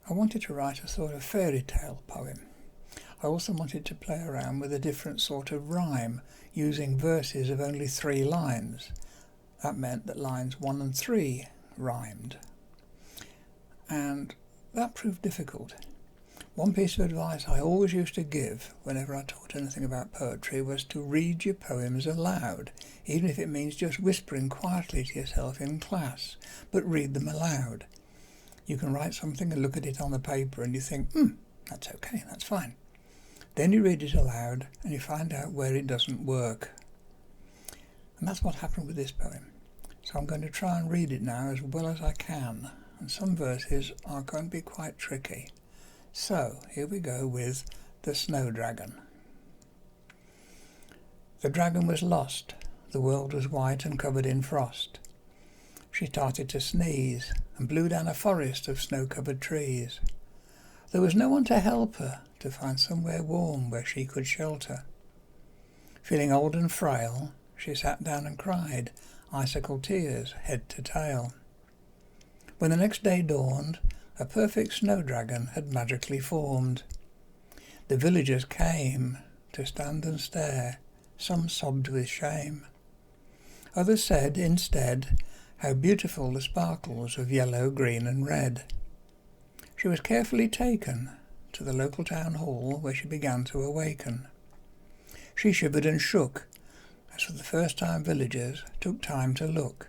I wanted to write a sort of fairy tale poem. I also wanted to play around with a different sort of rhyme, using verses of only 3 lines. That meant that lines 1 and 3 rhymed. And that proved difficult. One piece of advice I always used to give whenever I taught anything about poetry was to read your poems aloud, even if it means just whispering quietly to yourself in class, but read them aloud. You can write something and look at it on the paper and you think, that's okay, that's fine. Then you read it aloud and you find out where it doesn't work. And that's what happened with this poem. So I'm going to try and read it now as well as I can. And some verses are going to be quite tricky. So here we go with the Snowdragon. The dragon was lost. The world was white and covered in frost. She started to sneeze and blew down a forest of snow-covered trees. There was no one to help her to find somewhere warm where she could shelter. Feeling old and frail, she sat down and cried, icicle tears head to tail. When the next day dawned, a perfect snowdragon had magically formed. The villagers came to stand and stare, some sobbed with shame. Others said, instead, how beautiful the sparkles of yellow, green and red. She was carefully taken to the local town hall where she began to awaken. She shivered and shook as for the first time villagers took time to look.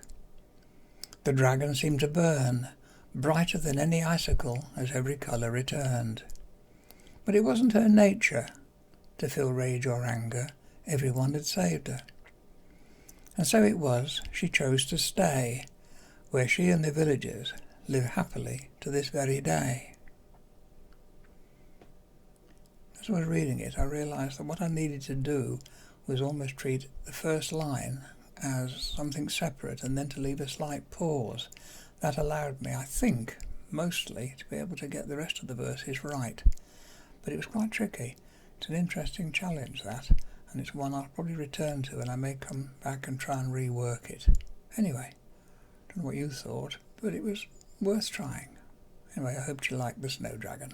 The dragon seemed to burn, brighter than any icicle as every colour returned. But it wasn't her nature to feel rage or anger. Everyone had saved her. And so it was she chose to stay, where she and the villagers live happily to this very day. As I was reading it, I realised that what I needed to do was almost treat the first line as something separate and then to leave a slight pause. That allowed me, I think, mostly to be able to get the rest of the verses right. But it was quite tricky. It's an interesting challenge, that, and it's one I'll probably return to, and I may come back and try and rework it. Anyway, don't know what you thought, but it was worth trying. Anyway, I hope you liked the Snowdragon.